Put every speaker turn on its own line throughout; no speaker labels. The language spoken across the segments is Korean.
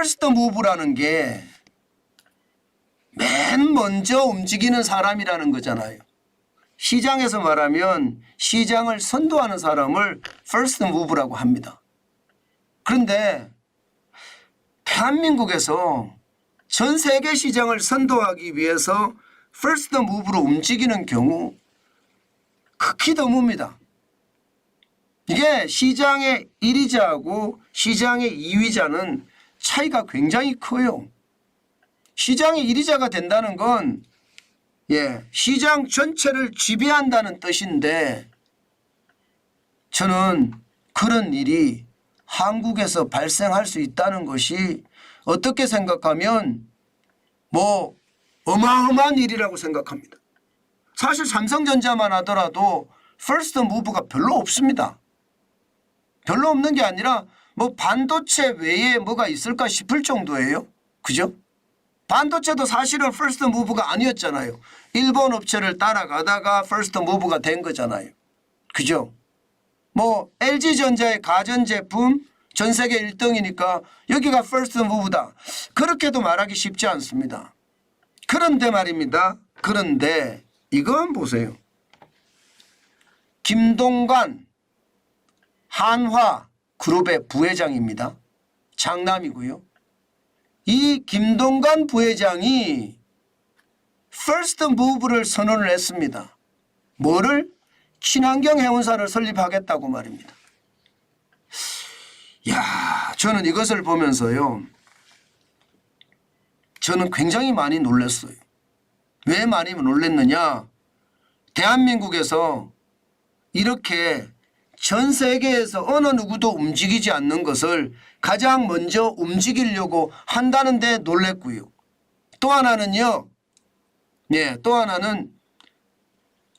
first move라는 게 맨 먼저 움직이는 사람이라는 거잖아요. 시장에서 말하면 시장을 선도하는 사람을 first move라고 합니다. 그런데 대한민국에서 전 세계 시장을 선도하기 위해서 first move로 움직이는 경우 극히 드뭅니다. 이게 시장의 1위자하고 시장의 2위자는 차이가 굉장히 커요. 시장의 1위자가 된다는 건 시장 전체를 지배한다는 뜻인데 저는 그런 일이 한국에서 발생할 수 있다는 것이 어떻게 생각하면 뭐 어마어마한 일이라고 생각합니다. 사실 삼성전자만 하더라도 first move가 별로 없습니다. 별로 없는 게 아니라 뭐 반도체 외에 뭐가 있을까 싶을 정도예요. 그죠? 반도체도 사실은 first move가 아니었잖아요. 일본 업체를 따라가다가 first move가 된 거잖아요. 그죠? 뭐 LG전자의 가전제품 전 세계 1등이니까 여기가 first move다. 그렇게도 말하기 쉽지 않습니다. 그런데 말입니다. 그런데 이건 보세요. 김동관 한화그룹의 부회장입니다. 장남이고요. 이 김동관 부회장이 first move를 선언을 했습니다. 뭐를? 친환경 해운사를 설립하겠다고 말입니다. 저는 이것을 보면서요. 저는 굉장히 많이 놀랐어요. 왜 많이 놀랐느냐? 대한민국에서 이렇게 전 세계에서 어느 누구도 움직이지 않는 것을 가장 먼저 움직이려고 한다는 데 놀랬고요. 또 하나는요. 또 하나는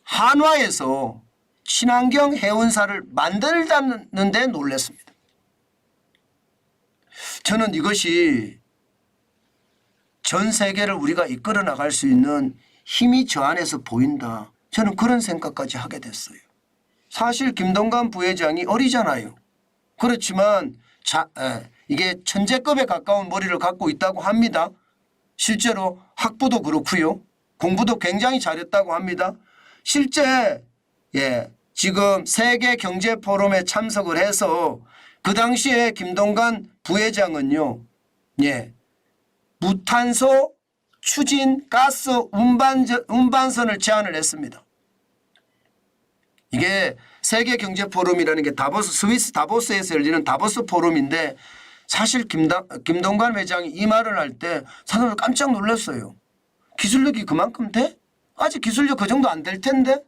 한화에서 친환경 해운사를 만들자는 데 놀랐습니다. 저는 이것이 전 세계를 우리가 이끌어 나갈 수 있는 힘이 저 안에서 보인다. 저는 그런 생각까지 하게 됐어요. 사실 김동관 부회장이 어리잖아요. 그렇지만 이게 천재급에 가까운 머리를 갖고 있다고 합니다. 실제로 학부도 그렇고요. 공부도 굉장히 잘했다고 합니다. 실제 지금 세계경제포럼에 참석을 해서 그 당시에 김동관 부회장은요. 무탄소 추진 가스 운반선을 제안을 했습니다. 이게 세계경제포럼이라는 게 스위스 다보스에서 열리는 다보스 포럼인데 사실 김동관 회장이 이 말을 할 때 사람들 깜짝 놀랐어요. 기술력이 그만큼 돼? 아직 기술력 그 정도 안 될 텐데?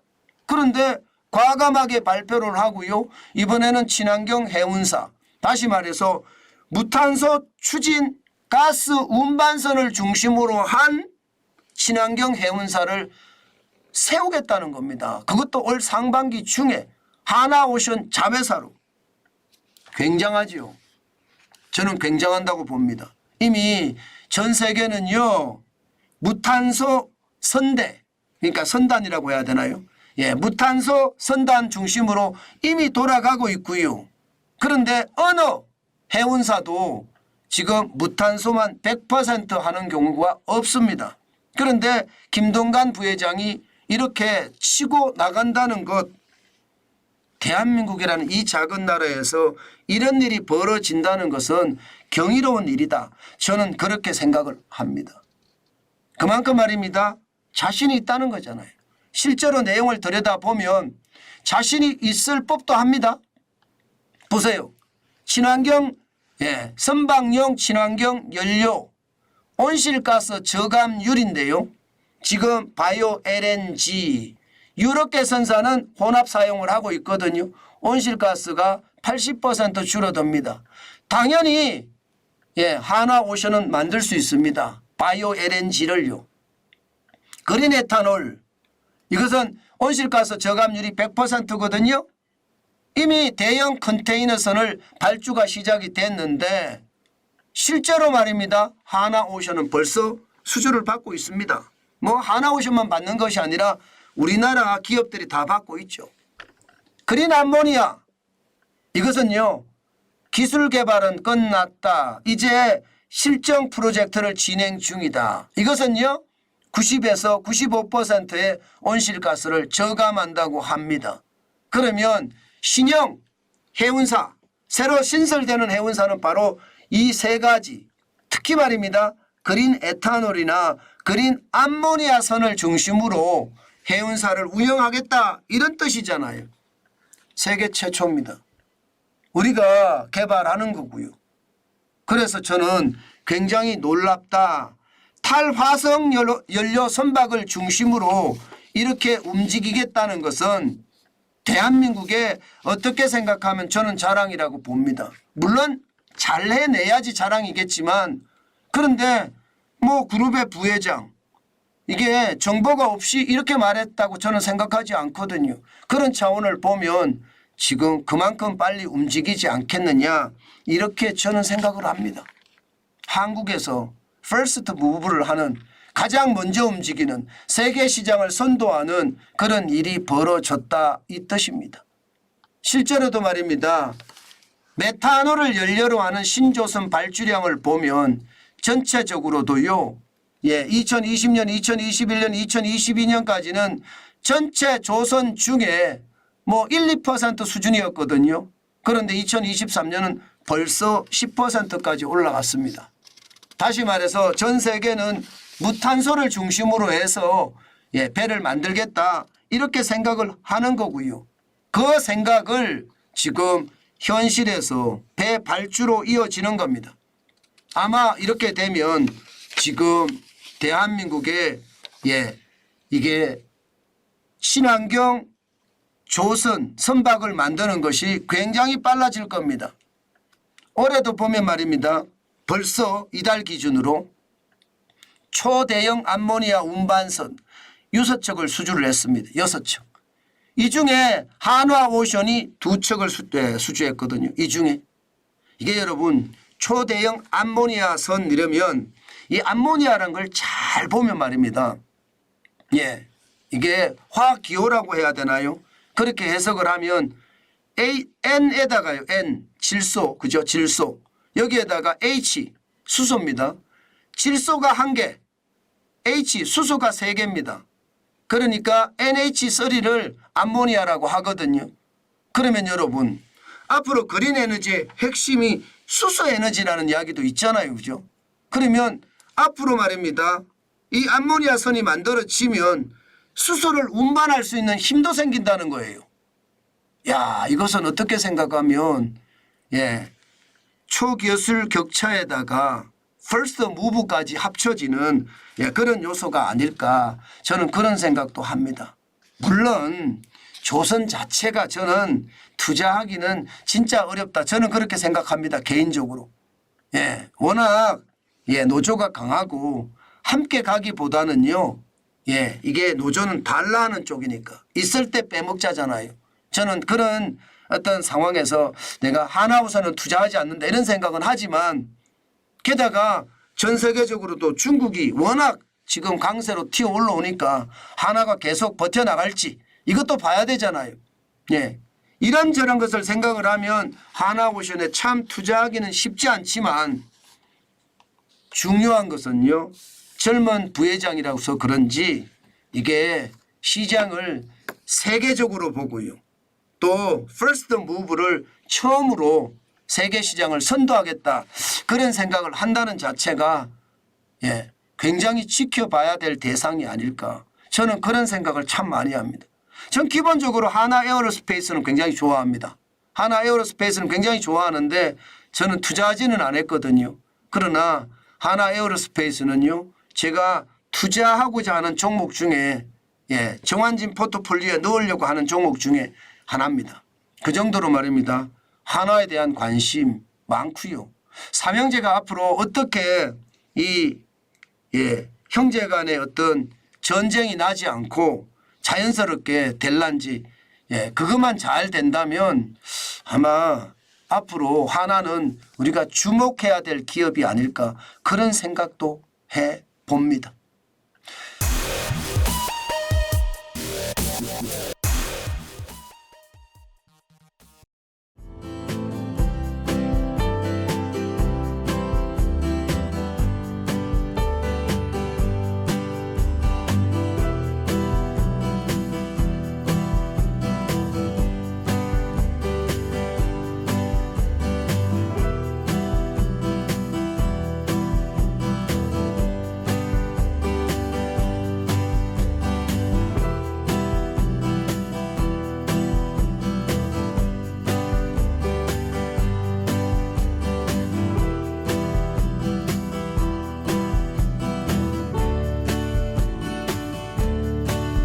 그런데 과감하게 발표를 하고요. 이번에는 친환경 해운사, 다시 말해서 무탄소 추진 가스 운반선을 중심으로 한 친환경 해운사를 세우겠다는 겁니다. 그것도 올 상반기 중에 하나오션 자회사로. 굉장하지요. 저는 굉장한다고 봅니다. 이미 전 세계는요. 무탄소 선대, 그러니까 선단이라고 해야 되나요? 무탄소 선단 중심으로 이미 돌아가고 있고요. 그런데 어느 해운사도 지금 무탄소만 100% 하는 경우가 없습니다. 그런데 김동관 부회장이 이렇게 치고 나간다는 것, 대한민국이라는 이 작은 나라에서 이런 일이 벌어진다는 것은 경이로운 일이다. 저는 그렇게 생각을 합니다. 그만큼 말입니다. 자신이 있다는 거잖아요. 실제로 내용을 들여다보면 자신이 있을 법도 합니다. 보세요. 친환경, 선박용 친환경 연료, 온실가스 저감율인데요. 지금 바이오 LNG, 유럽계선사는 혼합 사용을 하고 있거든요. 온실가스가 80% 줄어듭니다. 당연히 한화오션은 만들 수 있습니다. 바이오 LNG를요. 그린 에탄올, 이것은 온실가스 저감률이 100%거든요. 이미 대형 컨테이너선을 발주가 시작이 됐는데 실제로 말입니다. 한화오션은 벌써 수주를 받고 있습니다. 뭐 한화오션만 받는 것이 아니라 우리나라 기업들이 다 받고 있죠. 그린 암모니아, 이것은요. 기술 개발은 끝났다. 이제 실정 프로젝트를 진행 중이다. 이것은요 90에서 95%의 온실가스를 저감한다고 합니다. 그러면 신형 해운사, 새로 신설되는 해운사는 바로 이 세 가지, 특히 말입니다. 그린 에탄올이나 그린 암모니아선을 중심으로 해운사를 운영하겠다 이런 뜻이잖아요. 세계 최초입니다. 우리가 개발하는 거고요. 그래서 저는 굉장히 놀랍다. 탈화석 연료 선박을 중심으로 이렇게 움직이겠다는 것은 대한민국에 어떻게 생각하면 저는 자랑이라고 봅니다. 물론 잘 해내야지 자랑이겠지만 그런데 뭐 그룹의 부회장 이게 정보가 없이 이렇게 말했다고 저는 생각하지 않거든요. 그런 차원을 보면 지금 그만큼 빨리 움직이지 않겠느냐 이렇게 저는 생각을 합니다. 한국에서 퍼스트 무브를 하는 가장 먼저 움직이는 세계 시장을 선도하는 그런 일이 벌어졌다 이 뜻입니다. 실제로도 말입니다. 메탄올을 연료로 하는 신조선 발주량을 보면 전체적으로도요. 2020년, 2021년, 2022년까지는 전체 조선 중에 뭐 1, 2% 수준이었거든요. 그런데 2023년은 벌써 10%까지 올라갔습니다. 다시 말해서 전 세계는 무탄소를 중심으로 해서 배를 만들겠다 이렇게 생각을 하는 거고요. 그 생각을 지금 현실에서 배 발주로 이어지는 겁니다. 아마 이렇게 되면 지금 대한민국에 이게 친환경 조선 선박을 만드는 것이 굉장히 빨라질 겁니다. 올해도 보면 말입니다. 벌써 이달 기준으로 초대형 암모니아 운반선 6척을 수주를 했습니다. 6척. 이 중에 한화오션이 2척을 수주했거든요. 이 중에. 이게 여러분 초대형 암모니아 선 이러면 이 암모니아라는 걸 잘 보면 말입니다. 이게 화기호라고 해야 되나요? 그렇게 해석을 하면 N에다가요. N 질소 그죠? 질소. 여기에다가 H 수소입니다. 질소가 1개, H 수소가 3개입니다. 그러니까 NH3를 암모니아라고 하거든요. 그러면 여러분 앞으로 그린 에너지의 핵심이 수소 에너지라는 이야기도 있잖아요. 그죠? 그러면 앞으로 말입니다. 이 암모니아 선이 만들어지면 수소를 운반할 수 있는 힘도 생긴다는 거예요. 야, 이것은 어떻게 생각하면 초기술 격차에다가 퍼스트 무브까지 합쳐지는 그런 요소가 아닐까 저는 그런 생각도 합니다. 물론 조선 자체가 저는 투자하기는 진짜 어렵다. 저는 그렇게 생각합니다. 개인적으로. 워낙 노조가 강하고 함께 가기보다는요. 이게 노조는 달라 하는 쪽이니까 있을 때 빼먹자잖아요. 저는 그런 어떤 상황에서 내가 하나우선은 투자하지 않는다 이런 생각은 하지만 게다가 전 세계적으로도 중국이 워낙 지금 강세로 튀어 올라오니까 하나가 계속 버텨나갈지 이것도 봐야 되잖아요. 이런저런 것을 생각을 하면 하나오션에 참 투자하기는 쉽지 않지만 중요한 것은요. 젊은 부회장이라서 그런지 이게 시장을 세계적으로 보고요. 또 퍼스트 무브를 처음으로 세계 시장을 선도하겠다 그런 생각을 한다는 자체가 굉장히 지켜봐야 될 대상이 아닐까. 저는 그런 생각을 참 많이 합니다. 전 기본적으로 하나 에어로스페이스는 굉장히 좋아합니다. 하나 에어로스페이스는 굉장히 좋아하는데 저는 투자하지는 않았거든요. 그러나 하나 에어로스페이스는요. 제가 투자하고자 하는 종목 중에 정환진 포트폴리오에 넣으려고 하는 종목 중에 하나입니다. 그 정도로 말입니다. 하나에 대한 관심 많고요. 삼형제가 앞으로 어떻게 이 형제 간의 어떤 전쟁이 나지 않고 자연스럽게 될란지 그것만 잘 된다면 아마 앞으로 하나는 우리가 주목해야 될 기업이 아닐까 그런 생각도 해봅니다.